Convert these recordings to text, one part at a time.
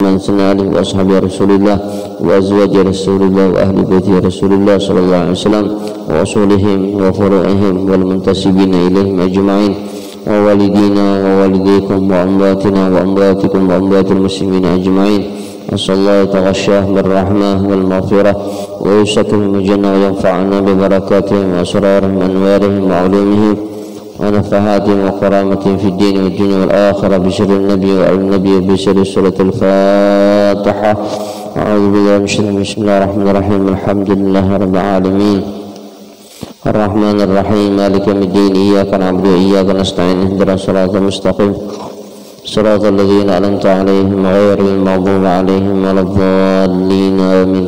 من سن عليه وأصحاب رسول الله وأزواج رسول الله وأهل بيت رسول الله صلى الله عليه وسلم وأصولهم وفروعهم والمنتسبين إليهم أجمعين ووالدينا ووالديكم وأمواتنا وأمواتكم وأموات المسلمين أجمعين. أسأل الله يتغشاه بالرحمة والمغفرة ويسكنهم الجنة وينفعنا ببركاتهم وأسرارهم وأنوارهم وعلومهم ونفحاتهم وكرامتهم في الدين والدنيا والآخرة بشر النبي وعلى النبي بشر سورة الفاتحة. أعوذ بالله من الشيطان بسم الله الرحمن الرحيم الحمد لله رب العالمين الرحمن الرحيم مالك يوم الدين إياك نعبد وإياك نستعين اهدنا الصراط المستقيم صراط الذين أنعمت عليهم غير المغضوب عليهم ولا الضالين آمين.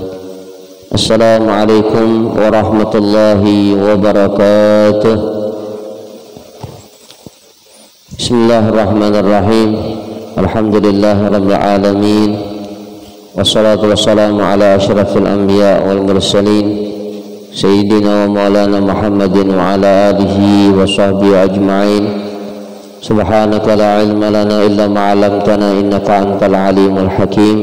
السلام عليكم ورحمة الله وبركاته. Bismillahirrahmanirrahim. Alhamdulillahirabbil alamin. Wassalatu wassalamu ala asyrafil anbiya wal mursalin sayyidina wa maulana Muhammadin wa ala alihi wa sahbihi ajma'in. Subhanaka la ilma lana illa ma 'allamtana innaka antal alimul hakim.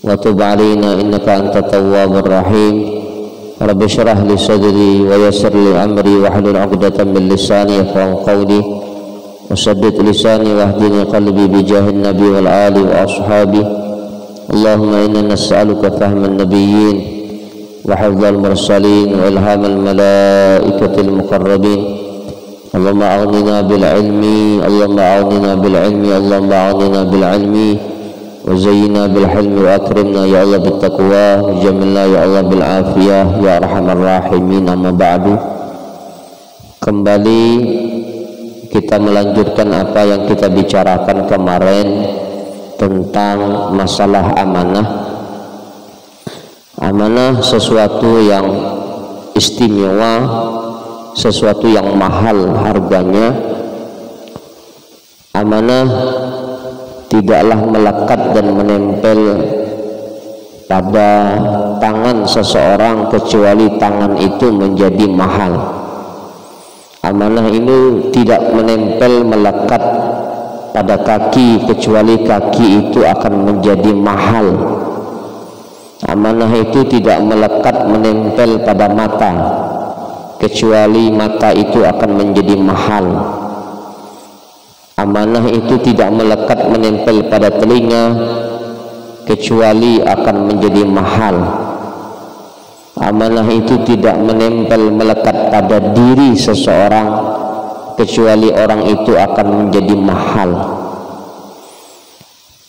Wa tub 'alaina innaka antat tawwabur rahim. Rabbi shrah li sadri wa yassir li amri wa hlul 'uqdatam min lisani yafqahu qawli. وسدد لساني واهدني قلبي بجاه النبي والآل وأصحابه. اللهم إنا نسألك فهم النبيين وحفظ المرسلين وإلهام الملائكة المقربين. اللهم أغننا بالعلم اللهم أغننا بالعلم اللهم أغننا بالعلم وزينا بالحلم وأكرمنا يا الله بالتقوى وجملنا يا الله بالعافية يا أرحم الراحمين. أما بعد, kembali kita melanjutkan apa yang kita bicarakan kemarin tentang masalah amanah. Amanah sesuatu yang istimewa, sesuatu yang mahal harganya. Amanah tidaklah melekat dan menempel pada tangan seseorang kecuali tangan itu menjadi mahal. Amanah ini tidak menempel melekat pada kaki kecuali kaki itu akan menjadi mahal. Amanah itu tidak melekat menempel pada mata kecuali mata itu akan menjadi mahal. Amanah itu tidak melekat menempel pada telinga kecuali akan menjadi mahal. Amanah itu tidak menempel melekat pada diri seseorang kecuali orang itu akan menjadi mahal.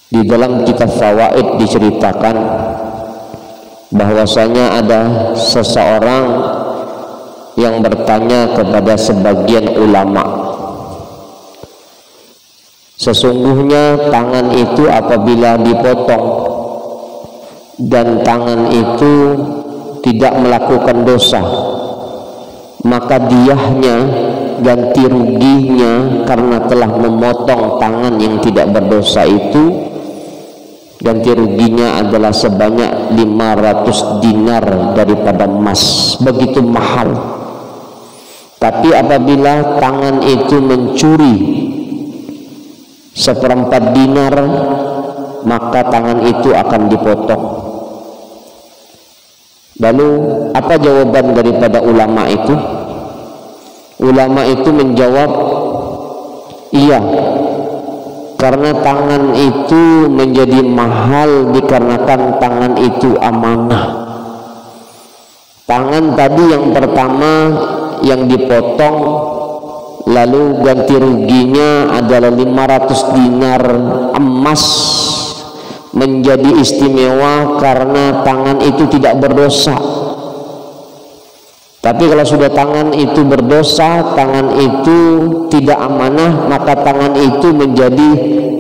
Di dalam kitab Fawaid diceritakan bahwasanya ada seseorang yang bertanya kepada sebagian ulama, sesungguhnya tangan itu apabila dipotong dan tangan itu tidak melakukan dosa, maka diyahnya, ganti ruginya karena telah memotong tangan yang tidak berdosa itu, ganti ruginya adalah sebanyak 500 dinar daripada emas. Begitu mahal. Tapi apabila tangan itu mencuri 1/4 dinar, maka tangan itu akan dipotong. Lalu apa jawaban daripada ulama itu? Ulama itu menjawab, iya, karena tangan itu menjadi mahal dikarenakan tangan itu amanah. Tangan tadi yang pertama yang dipotong lalu ganti ruginya adalah 500 dinar emas, menjadi istimewa karena tangan itu tidak berdosa. Tapi kalau sudah tangan itu berdosa, tangan itu tidak amanah, maka tangan itu menjadi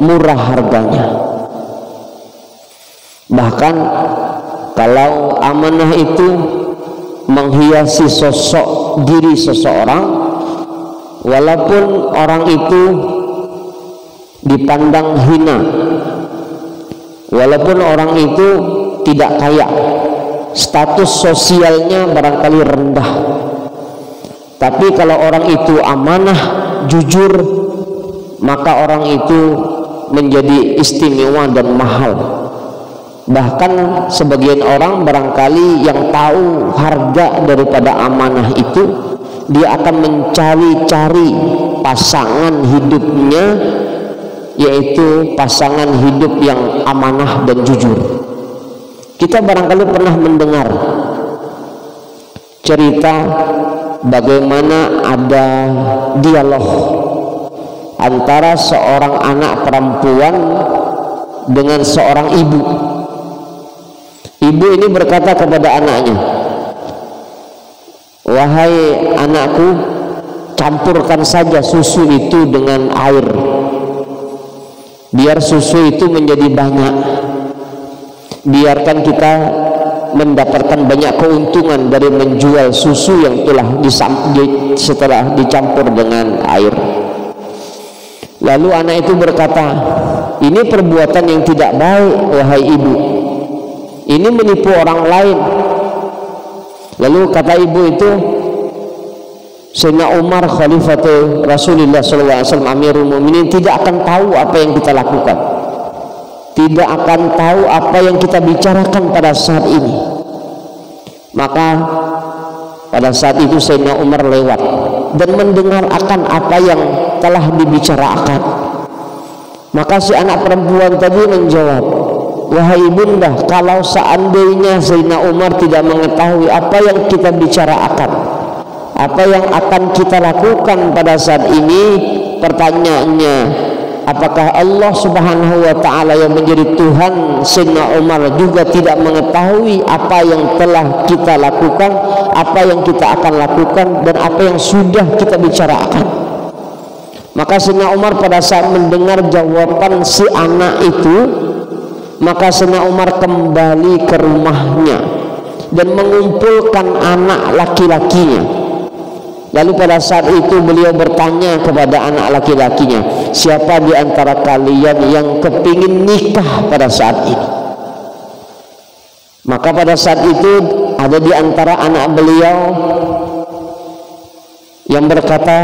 murah harganya. Bahkan kalau amanah itu menghiasi sosok diri seseorang, walaupun orang itu dipandang hina, walaupun orang itu tidak kaya, status sosialnya barangkali rendah, tapi kalau orang itu amanah, jujur, maka orang itu menjadi istimewa dan mahal. Bahkan sebagian orang barangkali yang tahu harga daripada amanah itu, dia akan mencari-cari pasangan hidupnya, yaitu pasangan hidup yang amanah dan jujur. Kita barangkali pernah mendengar cerita bagaimana ada dialog antara seorang anak perempuan dengan seorang ibu. Ibu ini berkata kepada anaknya, "Wahai anakku, campurkan saja susu itu dengan air, biar susu itu menjadi banyak. Biarkan kita mendapatkan banyak keuntungan dari menjual susu yang setelah dicampur dengan air." Lalu anak itu berkata, "Ini perbuatan yang tidak baik, wahai ibu. Ini menipu orang lain." Lalu kata ibu itu, Sayyidina Umar Khalifatul Rasulullah SAW, Amirul Mukminin, tidak akan tahu apa yang kita lakukan, tidak akan tahu apa yang kita bicarakan pada saat ini. Maka pada saat itu Sayyidina Umar lewat dan mendengar akan apa yang telah dibicarakan. Maka si anak perempuan tadi menjawab, "Wahai ibunda, kalau seandainya Sayyidina Umar tidak mengetahui apa yang kita bicarakan, apa yang akan kita lakukan pada saat ini, pertanyaannya, apakah Allah Subhanahu wa ta'ala yang menjadi Tuhan Sayyidina Umar juga tidak mengetahui apa yang telah kita lakukan, apa yang kita akan lakukan, dan apa yang sudah kita bicarakan?" Maka Sayyidina Umar pada saat mendengar jawaban si anak itu, maka Sayyidina Umar kembali ke rumahnya dan mengumpulkan anak laki-lakinya. Lalu pada saat itu beliau bertanya kepada anak laki-lakinya, "Siapa di antara kalian yang kepingin nikah pada saat ini?" Maka pada saat itu ada di antara anak beliau yang berkata,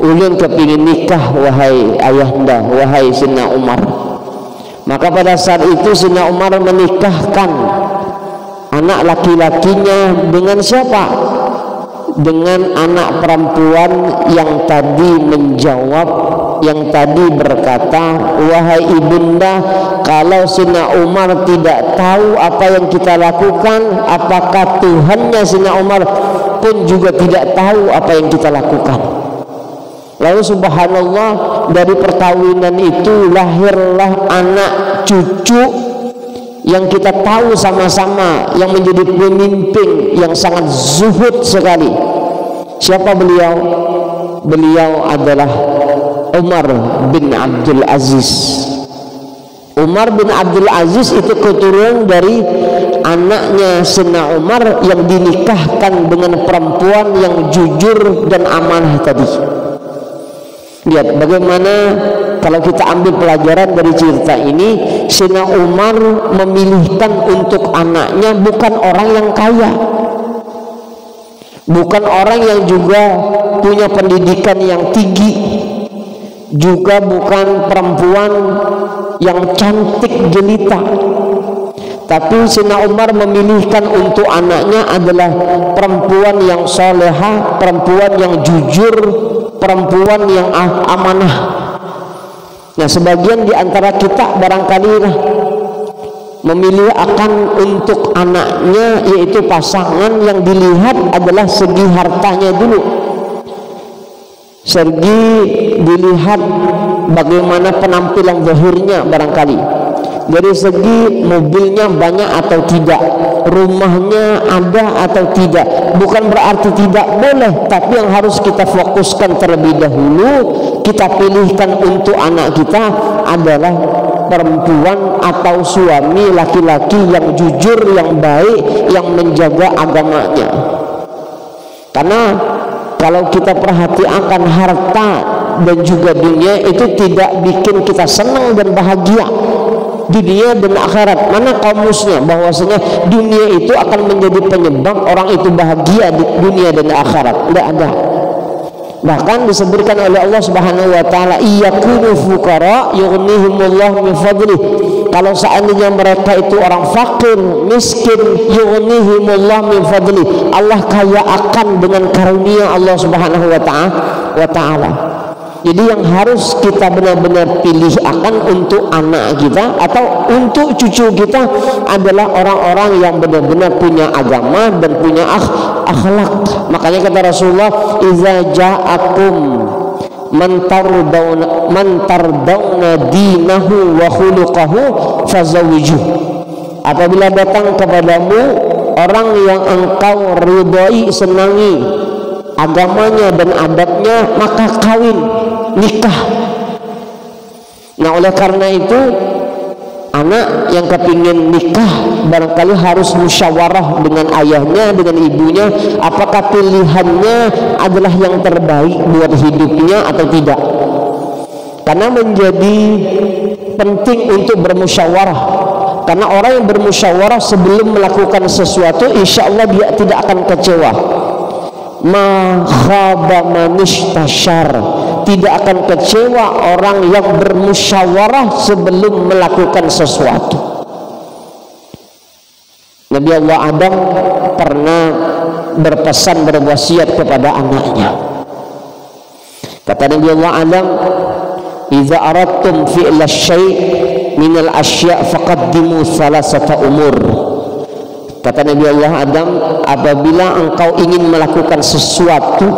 "Ulun kepingin nikah wahai ayahanda, wahai Sayyidina Umar." Maka pada saat itu Sayyidina Umar menikahkan anak laki-lakinya dengan siapa? Dengan anak perempuan yang tadi menjawab, yang tadi berkata, "Wahai ibunda, kalau Sayyidina Umar tidak tahu apa yang kita lakukan, apakah Tuhannya Sayyidina Umar pun juga tidak tahu apa yang kita lakukan?" Lalu subhanallah, dari perkawinan itu lahirlah anak cucu yang kita tahu sama-sama yang menjadi pemimpin yang sangat zuhud sekali. Siapa beliau? Beliau adalah Umar bin Abdul Aziz. Umar bin Abdul Aziz itu keturunan dari anaknya Sayyidina Umar yang dinikahkan dengan perempuan yang jujur dan amanah tadi. Lihat bagaimana kalau kita ambil pelajaran dari cerita ini, Sayyidina Umar memilihkan untuk anaknya bukan orang yang kaya, bukan orang yang juga punya pendidikan yang tinggi, juga bukan perempuan yang cantik jelita, tapi Sayyidina Umar memilihkan untuk anaknya adalah perempuan yang soleha, perempuan yang jujur, perempuan yang amanah. Nah, sebagian di antara kita barangkali memilih akan untuk anaknya, yaitu pasangan yang dilihat adalah segi hartanya dulu, segi dilihat bagaimana penampilan zahirnya barangkali, dari segi mobilnya banyak atau tidak, rumahnya ada atau tidak. Bukan berarti tidak boleh, tapi yang harus kita fokuskan terlebih dahulu, kita pilihkan untuk anak kita adalah perempuan atau suami laki-laki yang jujur, yang baik, yang menjaga agamanya. Karena kalau kita perhatikan harta dan juga dunia itu tidak bikin kita senang dan bahagia, dunia dan akhirat. Mana kamusnya bahwasanya dunia itu akan menjadi penyebab orang itu bahagia di dunia dan akhirat? Tidak ada. Bahkan disebutkan oleh Allah Subhanahu wa taala, iyakunu fuqara yughnihimullah min fadlih. Kalau seandainya mereka itu orang fakir, miskin, yughnihimullah min fadlih, Allah kaya akan dengan karunia Allah Subhanahu wa taala. Jadi yang harus kita benar-benar pilih akan untuk anak kita atau untuk cucu kita adalah orang-orang yang benar-benar punya agama dan punya akhlak. Makanya kata Rasulullah, "Idza ja'akum man tardawna dinahu wa khuluquhu fazawwijuh." Apabila datang kepadamu orang yang engkau ridhai, senangi agamanya dan adabnya, maka kawin, nikah. Nah, oleh karena itu anak yang kepingin nikah barangkali harus musyawarah dengan ayahnya, dengan ibunya, apakah pilihannya adalah yang terbaik buat hidupnya atau tidak. Karena menjadi penting untuk bermusyawarah. Karena orang yang bermusyawarah sebelum melakukan sesuatu, insya Allah dia tidak akan kecewa. Ma khaba man istashar, tidak akan kecewa orang yang bermusyawarah sebelum melakukan sesuatu. Nabi Allah Adam pernah berpesan, berwasiat kepada anaknya. Kata Nabi Allah Adam, "Idza aradtum fi'la syai' minal asya' faqaddimu salasata umur." Kata Nabi Allah Adam, apabila engkau ingin melakukan sesuatu,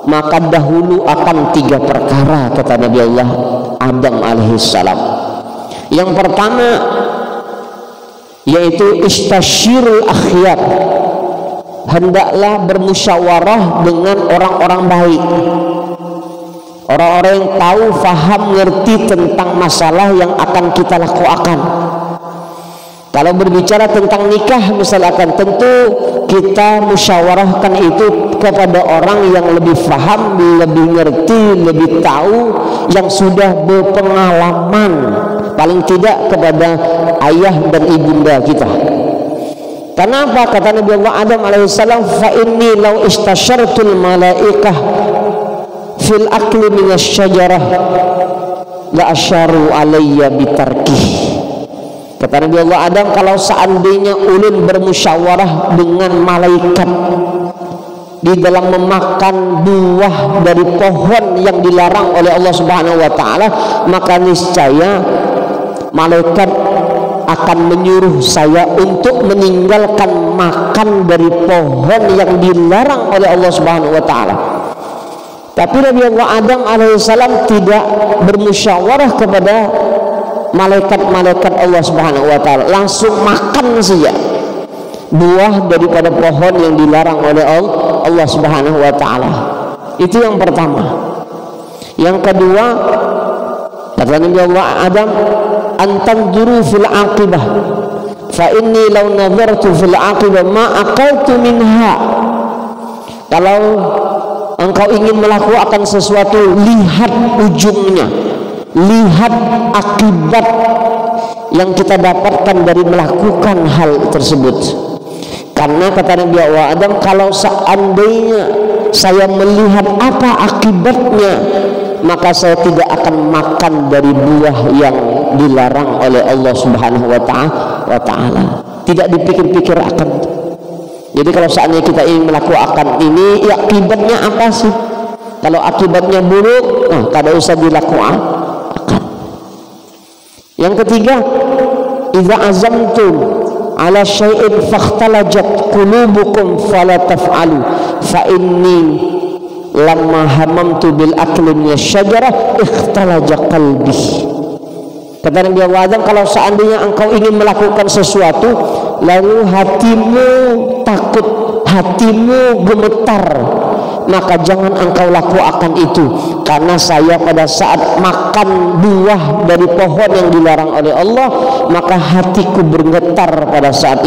maka dahulu akan 3 perkara, kata Nabi Allah Adam alaihissalam. Yang pertama yaitu istasyirul akhyar, hendaklah bermusyawarah dengan orang-orang baik, orang-orang yang tahu, faham, ngerti tentang masalah yang akan kita lakukan. Kalau berbicara tentang nikah misalkan, tentu kita musyawarahkan itu kepada orang yang lebih faham, lebih ngerti, lebih tahu, yang sudah berpengalaman, paling tidak kepada ayah dan ibunda kita. Kenapa? Kata Nabi Allah Adam alaihissalam, fa inni law istasyartul malaikah fil akli minasy syajarah la asyaru alayya bitarkih. Kata Nabi Allah Adam, kalau seandainya ulun bermusyawarah dengan malaikat di dalam memakan buah dari pohon yang dilarang oleh Allah Subhanahu wa taala, maka niscaya malaikat akan menyuruh saya untuk meninggalkan makan dari pohon yang dilarang oleh Allah Subhanahu wa taala. Tapi Nabi Allah Adam alaihissalam tidak bermusyawarah kepada malaikat-malaikat Allah Subhanahu wa taala, langsung makan saja buah daripada pohon yang dilarang oleh Allah Subhanahu wa taala. Itu yang pertama. Yang kedua, kata Nabi Allah Adam, antanzuru fil aqibah fa inni law nazartu fil aqibah ma aqaltu minha. Kalau engkau ingin melakukan sesuatu, lihat ujungnya, lihat akibat yang kita dapatkan dari melakukan hal tersebut. Karena kata Nabi Allah Adam, kalau seandainya saya melihat apa akibatnya, maka saya tidak akan makan dari buah yang dilarang oleh Allah Subhanahu wa taala. Tidak dipikir-pikir akan. Jadi kalau seandainya kita ingin melakukan ini, ya akibatnya apa sih? Kalau akibatnya buruk, nah kada usah dilakukan. Yang ketiga, idza azamtum ala syai'in fakhtalajat qulubukum fala taf'alu fa inni lamma hamamtu bil akli minasyajarah ikhtalaja qalbi. Kata Nabi Allah Adam, kalau seandainya engkau ingin melakukan sesuatu lalu hatimu takut, hatimu gemetar, maka jangan engkau lakukan itu. Karena saya pada saat makan buah dari pohon yang dilarang oleh Allah, maka hatiku bergetar pada saat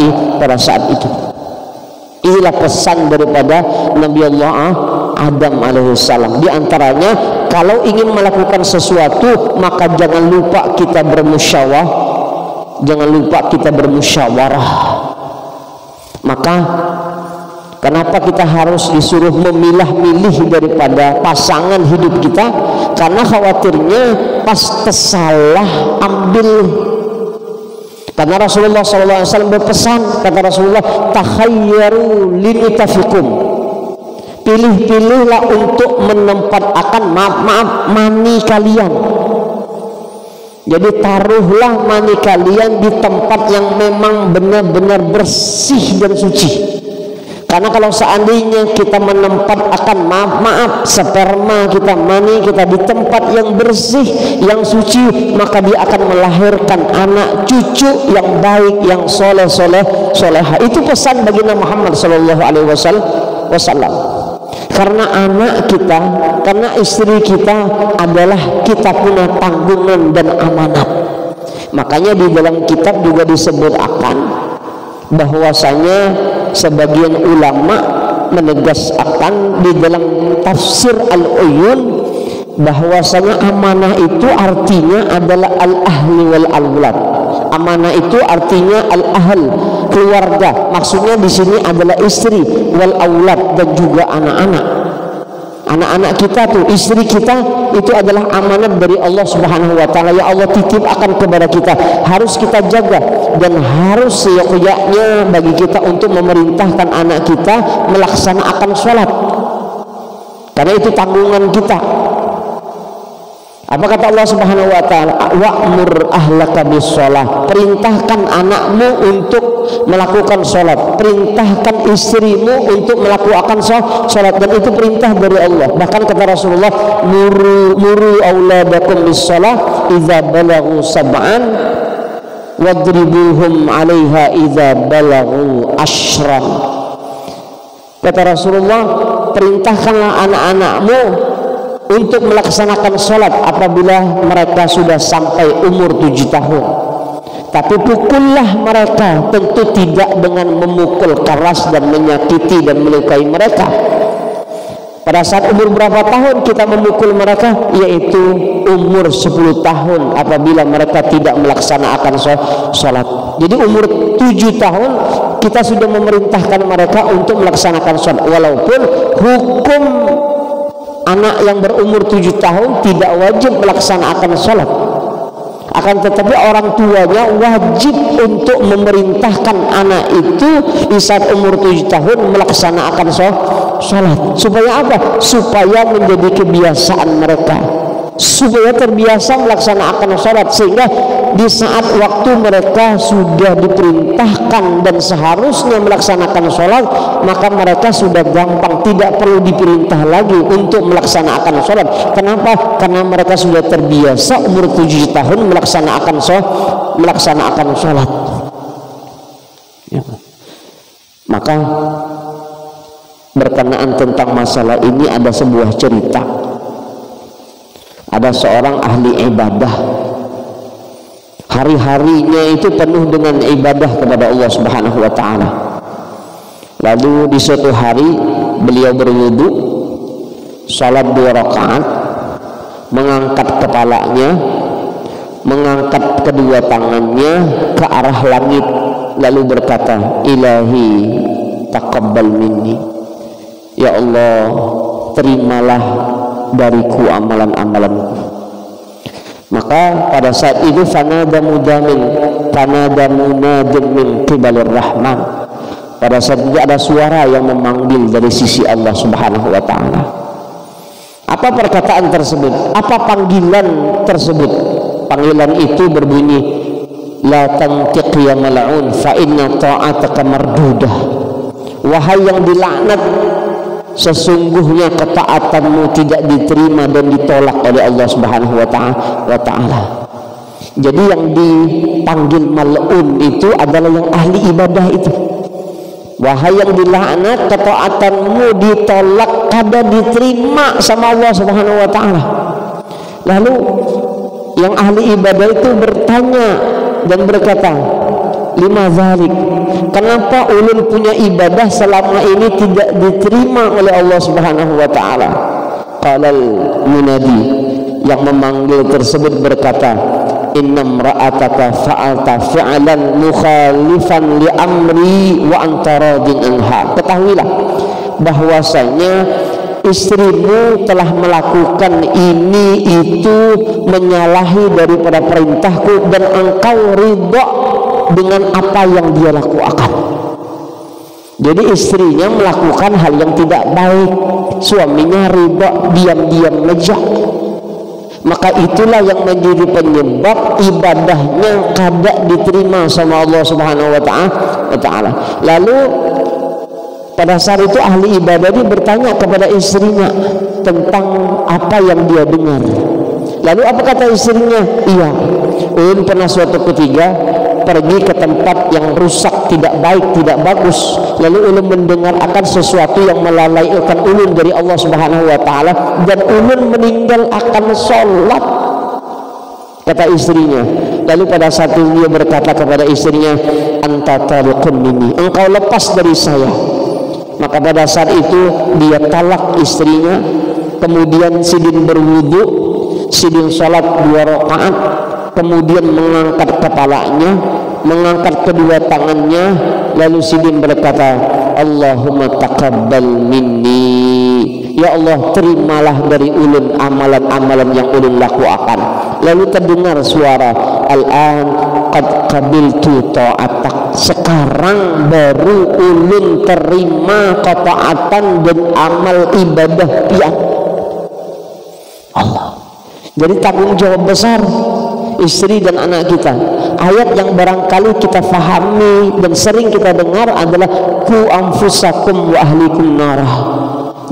itu. Inilah pesan daripada Nabi Allah Adam alaihissalam. Di antaranya, kalau ingin melakukan sesuatu, maka jangan lupa kita bermusyawarah. Jangan lupa kita bermusyawarah. Maka Kenapa kita harus disuruh memilah-milih daripada pasangan hidup kita? Karena khawatirnya pas tersalah ambil. Karena Rasulullah SAW berpesan, kata Rasulullah, takhayyaru linutafikum, pilih-pilihlah untuk menempatkan mani kalian. Jadi taruhlah mani kalian di tempat yang memang benar-benar bersih dan suci. Karena kalau seandainya kita menempatkan sperma kita, mani kita di tempat yang bersih, yang suci, maka dia akan melahirkan anak cucu yang baik, yang soleha. Itu pesan bagi Nabi Muhammad SAW. Karena anak kita, karena istri kita adalah kita punya tanggungan dan amanat. Makanya di dalam kitab juga disebut akan bahwasanya sebagian ulama menegaskan di dalam tafsir Al-Uyun bahwasanya amanah itu artinya adalah al-ahli wal aulad. Amanah itu artinya al-ahl, keluarga. Maksudnya di sini adalah istri, wal aulad, dan juga anak-anak. Anak-anak kita tuh, istri kita itu adalah amanat dari Allah Subhanahu wa taala. Ya Allah titip akan kepada kita, harus kita jaga dan harus seyogyanya bagi kita untuk memerintahkan anak kita melaksanakan sholat. Karena itu tanggungan kita. Apa kata Allah Subhanahu wa taala? Wa'mur ahlaka bis-shalah. Perintahkan anakmu untuk melakukan salat, perintahkan istrimu untuk melakukan salat, dan itu perintah dari Allah. Bahkan kata Rasulullah, muru auladakum bis-shalah idza balaghu sab'an wadribuhum 'alaiha idza balaghu ashran. Kata Rasulullah, perintahkanlah anak-anakmu untuk melaksanakan sholat apabila mereka sudah sampai umur 7 tahun. Tapi pukullah mereka, tentu tidak dengan memukul keras dan menyakiti dan melukai mereka. Pada saat umur berapa tahun kita memukul mereka? Yaitu umur 10 tahun apabila mereka tidak melaksanakan sholat. Jadi umur 7 tahun kita sudah memerintahkan mereka untuk melaksanakan sholat. Walaupun hukum anak yang berumur 7 tahun tidak wajib melaksanakan sholat, akan tetapi orang tuanya wajib untuk memerintahkan anak itu di saat umur 7 tahun melaksanakan sholat. Supaya apa? Supaya menjadi kebiasaan mereka, supaya terbiasa melaksanakan sholat, sehingga di saat waktu mereka sudah diperintahkan dan seharusnya melaksanakan sholat, maka mereka sudah gampang, tidak perlu diperintah lagi untuk melaksanakan sholat. Kenapa? Karena mereka sudah terbiasa umur 7 tahun melaksanakan sholat. Ya. Maka berkenaan tentang masalah ini ada sebuah cerita. Ada seorang ahli ibadah, hari-harinya itu penuh dengan ibadah kepada Allah Subhanahu wa taala. Lalu di suatu hari beliau berwudu, salat 2 rakaat, mengangkat kepalanya, mengangkat kedua tangannya ke arah langit, lalu berkata, Ilahi taqabbal minni, ya Allah terimalah dariku amalan-amalanku. Maka pada saat itu fanada munadin min qibalir rahman. Pada saat itu ada suara yang memanggil dari sisi Allah Subhanahu wa taala. Apa perkataan tersebut? Apa panggilan tersebut? Panggilan itu berbunyi, la tantiq ya mal'un fa inna ta'ataka mardudah. Wahai yang dilaknat, sesungguhnya ketaatanmu tidak diterima dan ditolak oleh Allah Subhanahu wa taala. Jadi yang dipanggil mal'un itu adalah yang ahli ibadah itu. Wahai yang dilaknat, ketaatanmu ditolak, kada diterima sama Allah Subhanahu wa taala. Lalu yang ahli ibadah itu bertanya dan berkata, lima zalik, kenapa ulun punya ibadah selama ini tidak diterima oleh Allah Subhanahu wa taala? Qalal munadi, yang memanggil tersebut berkata, innam ra'ataka fa'alta fi'lan mukhalifan li amri wa anta radin anha. Ketahuilah bahwasanya istrimu telah melakukan ini itu menyalahi daripada perintahku dan engkau ridha dengan apa yang dia lakukan. Jadi istrinya melakukan hal yang tidak baik, suaminya ridha diam-diam saja. Maka itulah yang menjadi penyebab ibadahnya kada diterima sama Allah Subhanahu wa taala. Lalu pada saat itu ahli ibadah ini bertanya kepada istrinya tentang apa yang dia dengar. Lalu apa kata istrinya? Iya, ulun pernah suatu ketika pergi ke tempat yang rusak, tidak baik, tidak bagus. Lalu ulun mendengar akan sesuatu yang melalaikan ulun dari Allah Subhanahu wa taala dan ulun meninggal akan sholat, kata istrinya. Lalu pada saat itu dia berkata kepada istrinya, anta taliqun minni, engkau lepas dari saya. Maka pada saat itu dia talak istrinya. Kemudian sidin berwudu, sidin sholat 2 rakaat, kemudian mengangkat kepalanya, mengangkat kedua tangannya, lalu sidin berkata, Allahumma taqabbal minni, ya Allah terimalah dari ulun amalan-amalan yang ulun lakukan. Lalu terdengar suara, al-an qad qabiltu ta'atak, sekarang baru ulun terima ketaatan dan amal ibadah pian Allah. Jadi tanggung jawab besar istri dan anak kita. Ayat yang barangkali kita fahami dan sering kita dengar adalah ku anfusakum wa ahlikum narah,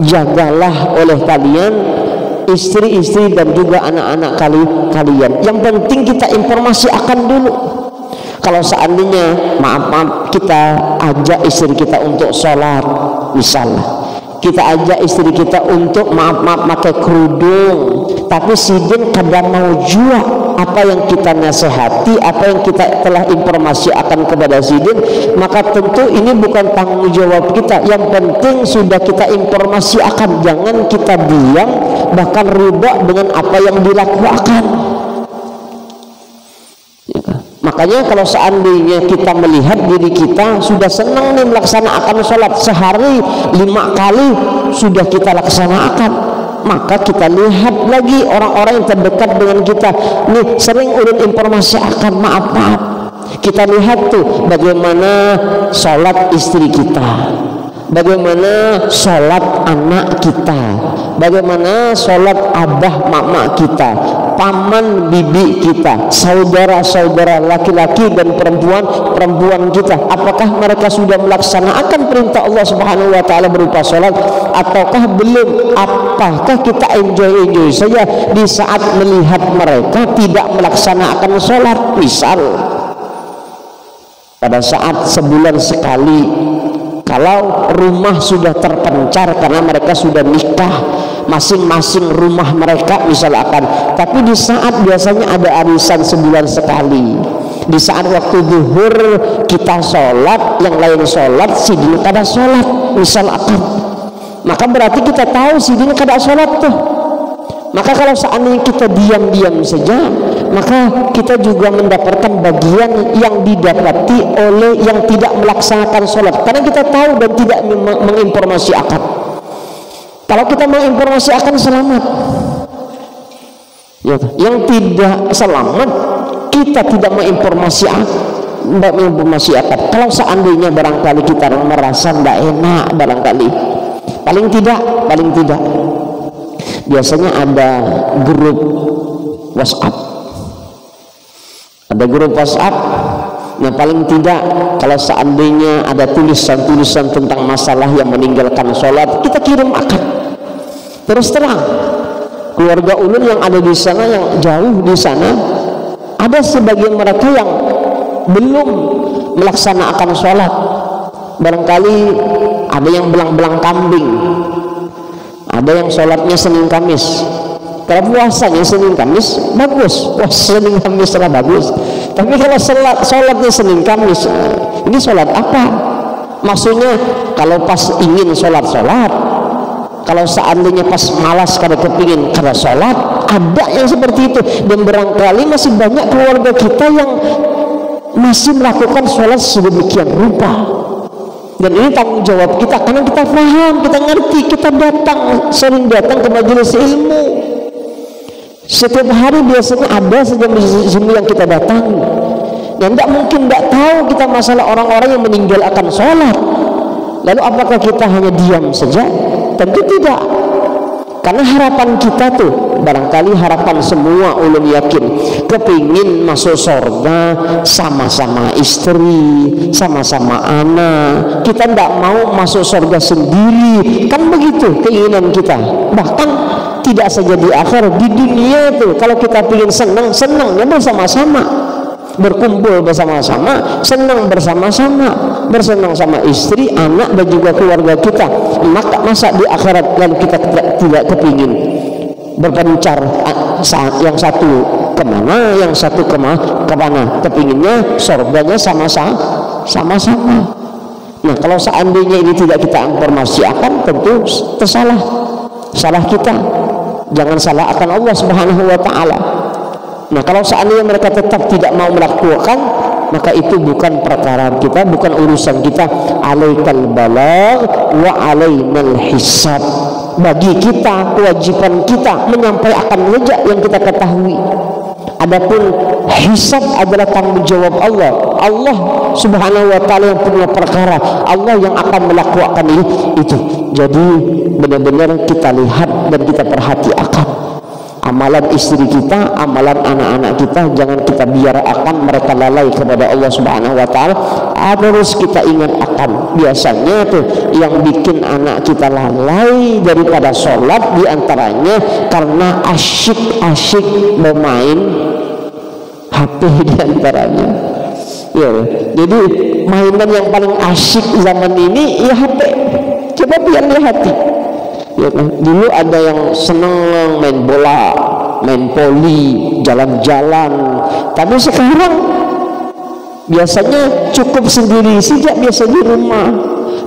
jagalah oleh kalian istri-istri dan juga anak-anak kalian. Yang penting kita informasi akan dulu. Kalau seandainya maaf kita ajak istri kita untuk sholat misalnya, kita ajak istri kita untuk maaf pakai kerudung, tapi sidin kadang mau jua apa yang kita nasihati, apa yang kita telah informasi akan kepada sidin, maka tentu ini bukan tanggung jawab kita. Yang penting sudah kita informasi akan, jangan kita diam bahkan ridha dengan apa yang dilakukan. Makanya kalau seandainya kita melihat diri kita sudah senang nih melaksanakan sholat sehari 5 kali sudah kita laksanakan, maka kita lihat lagi orang-orang yang terdekat dengan kita nih sering ulun informasi akan maaf kita lihat tuh bagaimana sholat istri kita, bagaimana sholat anak kita, bagaimana sholat abah mama kita, paman bibi kita, saudara-saudara laki-laki dan perempuan kita. Apakah mereka sudah melaksanakan perintah Allah Subhanahu wa taala berupa sholat ataukah belum? Apakah kita enjoy saja di saat melihat mereka tidak melaksanakan sholat? Misal pada saat sebulan sekali, kalau rumah sudah terpencar karena mereka sudah nikah masing-masing rumah mereka misalkan, tapi di saat biasanya ada arisan sebulan sekali, di saat waktu zuhur kita sholat, yang lain sholat, sidin kada sholat misalkan, maka berarti kita tahu sidin kada sholat tuh. Maka kalau seandainya kita diam-diam saja, maka kita juga mendapatkan bagian yang didapati oleh yang tidak melaksanakan sholat, karena kita tahu dan tidak menginformasi akan. Kalau kita menginformasi akan selamat, ya, yang tidak selamat kita tidak menginformasi akan. Kalau seandainya barangkali kita merasa tidak enak, barangkali paling tidak biasanya ada grup WhatsApp. Nah paling tidak kalau seandainya ada tulisan-tulisan tentang masalah yang meninggalkan sholat, kita kirim akan. Terus terang, keluarga ulun yang ada di sana, yang jauh di sana, ada sebagian mereka yang belum melaksanakan sholat. Barangkali ada yang belang-belang kambing, ada yang sholatnya Senin Kamis. Kalau puasanya Senin Kamis bagus, Senin Kamis lah bagus. Tapi kalau sholatnya Senin Kamis, ini sholat apa? Maksudnya kalau pas ingin sholat, kalau seandainya pas malas kada kepingin kada sholat, ada yang seperti itu. Dan barangkali masih banyak keluarga kita yang masih melakukan sholat sedemikian rupa. Dan ini tanggung jawab kita, karena kita paham, kita ngerti, kita sering datang ke majelis ilmu. Setiap hari biasanya ada saja majelis ilmu yang kita datangi. Dan tidak mungkin tidak tahu kita masalah orang-orang yang meninggalkan sholat. Lalu apakah kita hanya diam saja? Tentu tidak. Karena harapan kita tuh, barangkali harapan semua ulun yakin, kepingin masuk surga sama-sama istri, sama-sama anak. Kita tidak mau masuk surga sendiri, kan begitu keinginan kita. Bahkan tidak saja di akhirat, di dunia itu kalau kita ingin senangnya bersama-sama, berkumpul bersama-sama, senang bersama-sama, bersenang sama istri, anak dan juga keluarga kita. Masa di akhirat lalu kita tidak kepingin berpencar, yang satu kemana, yang satu kemana, kepinginnya surganya sama-sama. Nah, kalau seandainya ini tidak kita informasikan, tentu salah kita. Jangan salah akan Allah Subhanahu wa ta'ala. Nah, kalau seandainya mereka tetap tidak mau melakukan, maka itu bukan perkara kita, bukan urusan kita. Alaikal balagh wa alainal hisab. Bagi kita, kewajiban kita menyampaikan saja yang kita ketahui. Adapun hisab adalah tanggung jawab Allah. Allah Subhanahu wa ta'ala yang punya perkara, Allah yang akan melakukan itu. Jadi benar-benar kita lihat dan kita perhatikan amalan istri kita, amalan anak-anak kita, jangan kita biarkan mereka lalai kepada Allah Subhanahu wa ta'ala. Harus kita ingat akan, biasanya tuh yang bikin anak kita lalai daripada sholat diantaranya karena asyik bermain HP diantaranya. Ya, jadi mainan yang paling asyik zaman ini ya HP. Coba biar hati. Ya, dulu ada yang senang main bola, main poli, jalan-jalan. Tapi sekarang biasanya cukup sendiri saja, biasa di rumah,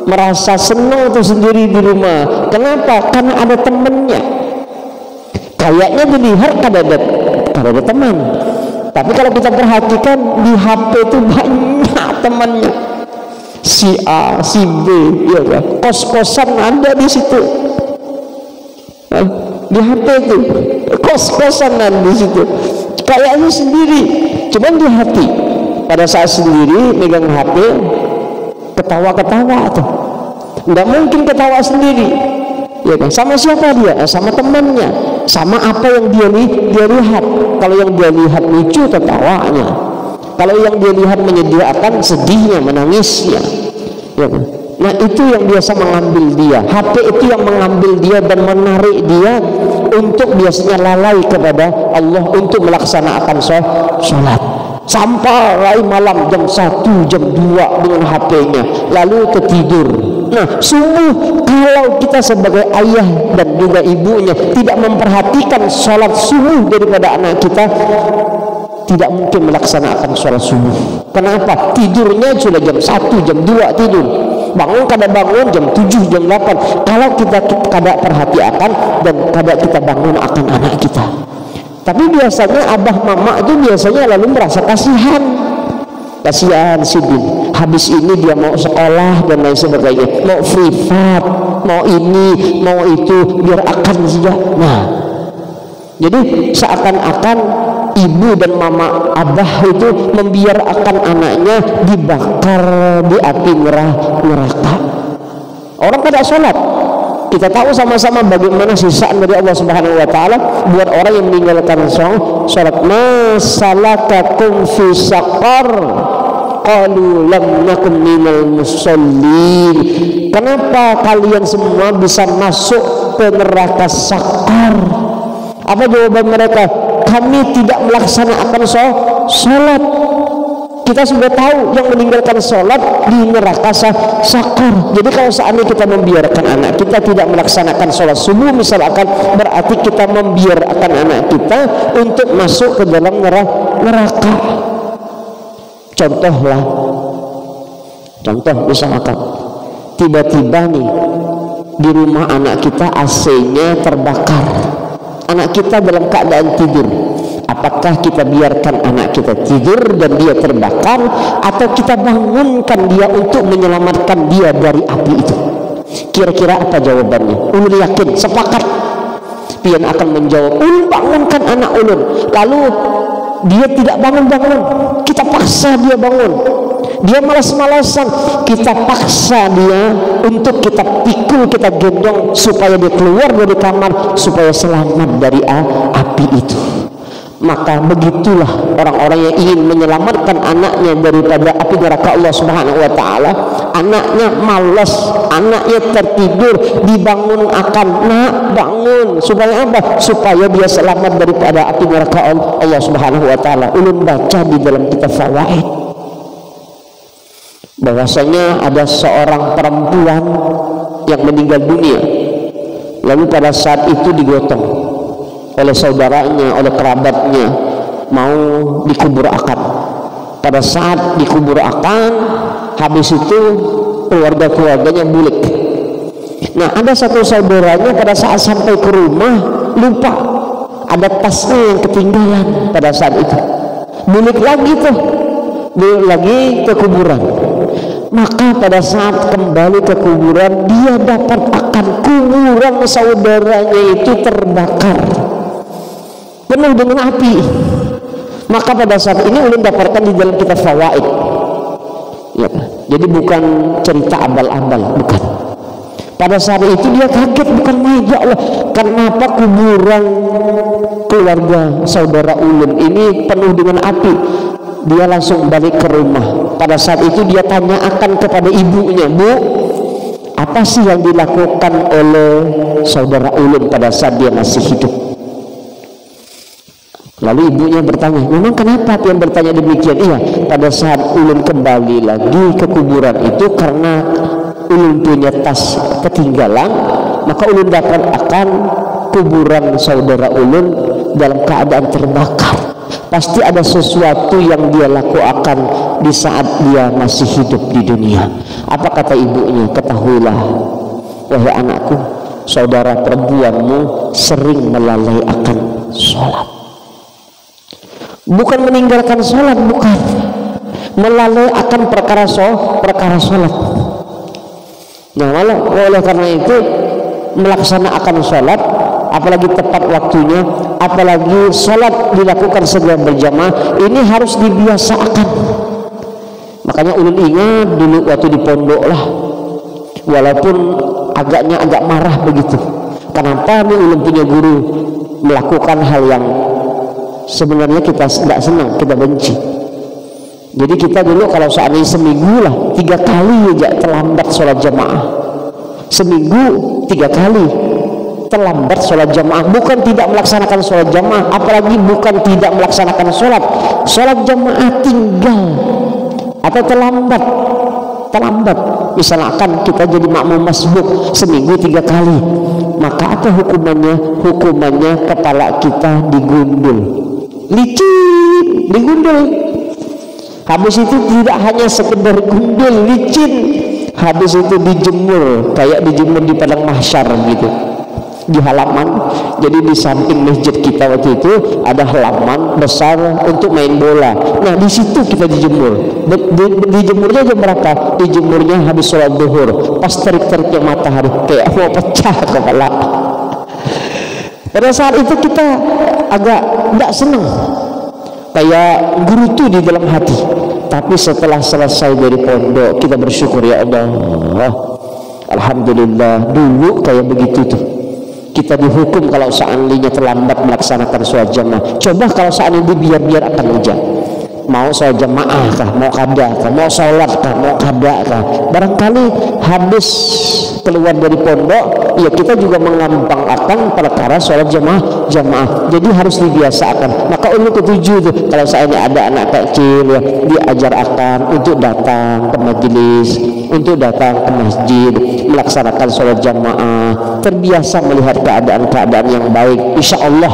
merasa senang tuh sendiri di rumah. Kenapa? Karena ada temannya. Kayaknya dilihat kada ada teman. Tapi kalau kita perhatikan di HP itu banyak temannya. Si A, si B, ya kan? Kos-kosan ada di situ. Di HP itu kos-kosan di situ, kayaknya sendiri, cuman di hati pada saat sendiri megang HP ketawa-ketawa tuh, nggak mungkin ketawa sendiri, ya kan? Sama siapa dia? Sama temannya, sama apa yang dia lihat. Kalau yang dia lihat lucu, ketawanya. Kalau yang dia lihat menyediakan, sedihnya, menangisnya, ya kan? Nah, itu yang biasa mengambil dia. HP itu yang mengambil dia dan menarik dia untuk biasanya lalai kepada Allah, untuk melaksanakan sholat. Sampai malam jam 1, jam 2 dengan HP-nya, lalu tertidur. Nah, sungguh kalau kita sebagai ayah dan juga ibunya tidak memperhatikan sholat subuh daripada anak kita, tidak mungkin melaksanakan sholat subuh. Kenapa? Tidurnya sudah jam 1, jam 2 tidur. Bangun kada bangun jam 7, jam 8. Kalau kita kada perhatikan dan kada kita bangun akan anak kita. Tapi biasanya abah mama itu biasanya lalu merasa kasihan si Bin. Habis ini dia mau sekolah dan lain sebagainya, mau privat, mau ini, mau itu, biar akan saja. Nah, jadi seakan-akan ibu dan mama abah itu membiarkan anaknya dibakar di api neraka. Orang kada sholat. Kita tahu sama-sama bagaimana sisaan dari Allah Subhanahu wa ta'ala buat orang yang meninggalkan sholat. Masalakakum fi saqar, qalu lam nakum minal musallin. Kenapa kalian semua bisa masuk ke neraka sakar? Apa jawaban mereka? Kami tidak melaksanakan sholat. Kita sudah tahu yang meninggalkan sholat di neraka sakar. Jadi kalau seandainya kita membiarkan anak kita tidak melaksanakan sholat subuh misalkan, berarti kita membiarkan anak kita untuk masuk ke dalam neraka. Contoh misalkan tiba-tiba nih di rumah anak kita AC-nya terbakar. anak kita dalam keadaan tidur, apakah kita biarkan anak kita tidur dan dia terbakar, atau kita bangunkan dia untuk menyelamatkan dia dari api itu? Kira-kira apa jawabannya? Ulun yakin, sepakat pian akan menjawab, ulun bangunkan anak ulun. Lalu dia tidak bangun-bangun, kita paksa dia bangun. Dia malas-malasan, kita paksa dia untuk kita pikul, kita gendong supaya dia keluar dari kamar, supaya selamat dari api itu. Maka begitulah orang-orang yang ingin menyelamatkan anaknya daripada api neraka Allah Subhanahu wa taala. Anaknya malas, anaknya tertidur, dibangun akan, nak bangun, supaya apa? Supaya dia selamat daripada api neraka Allah Subhanahu wa taala. Ulun baca di dalam kitab Fawaid bahwasanya ada seorang perempuan yang meninggal dunia, lalu pada saat itu digotong oleh saudaranya, oleh kerabatnya, mau dikubur akan. Pada saat dikubur akan, habis itu keluarganya bulik. Nah, ada satu saudaranya pada saat sampai ke rumah lupa, ada tasnya yang ketinggalan pada saat itu. Bulik lagi tuh, bulik lagi ke kuburan. Maka pada saat kembali ke kuburan, dia dapat akan kuburan saudaranya itu terbakar penuh dengan api. Maka pada saat ini ulun dapatkan di dalam kitab Fawaid ya, jadi bukan cerita abal-abal, bukan. Pada saat itu dia kaget, bukan main, ya Allah, kenapa kuburan keluarga saudara ulun ini penuh dengan api? Dia langsung balik ke rumah. Pada saat itu dia tanyakan kepada ibunya, Bu, apa sih yang dilakukan oleh saudara ulun pada saat dia masih hidup? Lalu ibunya bertanya, memang kenapa yang bertanya demikian? Iya, pada saat ulun kembali lagi ke kuburan itu karena ulun punya tas ketinggalan, maka ulun dapat akan kuburan saudara ulun dalam keadaan terbakar. Pasti ada sesuatu yang dia lakukan di saat dia masih hidup di dunia. Apa kata ibunya? Ketahuilah, wahai anakku, saudara perempuanmu sering melalaikan sholat. Bukan meninggalkan sholat, bukan, melalaikan perkara sholat. Nah, oleh karena itu melaksanakan sholat, apalagi tepat waktunya, apalagi sholat dilakukan segera berjamaah, ini harus dibiasakan. Makanya ulun ingat dulu waktu di pondok lah, walaupun agak marah begitu. Kenapa nih ulun punya guru melakukan hal yang sebenarnya kita tidak senang, kita benci. Jadi kita dulu kalau seandainya seminggu lah 3 kali aja terlambat sholat jamaah, seminggu 3 kali terlambat sholat jamaah, bukan tidak melaksanakan sholat jamaah, apalagi bukan tidak melaksanakan sholat jamaah tinggal atau terlambat. Misalkan kita jadi makmum masbuk seminggu 3 kali, maka apa hukumannya? Hukumannya kepala kita digundul, licin, digundul. Habis itu tidak hanya sekedar gundul, licin, habis itu dijemur, kayak dijemur di padang mahsyar gitu, di halaman. Jadi di samping masjid kita waktu itu ada halaman besar untuk main bola. Nah, di situ kita dijemur. Dijemurnya jam berapa? Dijemurnya habis sholat zuhur, pas terik-teriknya matahari, kayak mau pecah kepala. Pada saat itu kita agak tidak senang, kayak gerutu di dalam hati. Tapi setelah selesai dari pondok, kita bersyukur, ya Allah, alhamdulillah, dulu kayak begitu tuh. Kita dihukum kalau seandainya terlambat melaksanakan sholat jamaah. Coba kalau seandainya biar akan aja. Mau sholat jamaah kah, mau qada kah, mau sholat kah, mau qada kah, barangkali habis keluar dari pondok, ya kita juga mengampangkan perkara sholat jamaah. Jadi harus dibiasakan. Maka ulun ketujuh tuh, kalau seandainya ada anak kecil ya, diajarkan untuk datang ke majelis, untuk datang ke masjid, melaksanakan sholat jamaah, terbiasa melihat keadaan-keadaan yang baik. Insya Allah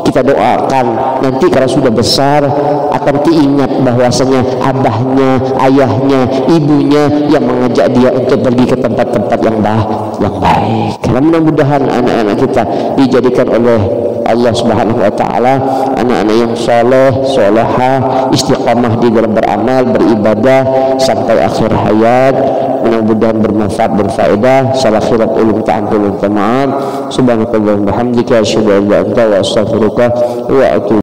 kita doakan nanti kalau sudah besar akan diingat bahwasanya abahnya, ayahnya, ibunya yang mengajak dia untuk pergi ke tempat-tempat yang baik. Karena mudah-mudahan anak-anak kita dijadikan oleh Allah Subhanahu wa taala, anak-anak yang saleh, salehah, istiqamah di dalam beramal, beribadah sampai akhir hayat. Mudah-mudahan bermanfaat, berfaedah. Salah khilaf ulum ta'ampul, minta maaf. Subhanakallahumma wa bihamdika asyhadu an la ilaha illa anta wa astaghfiruka wa atubu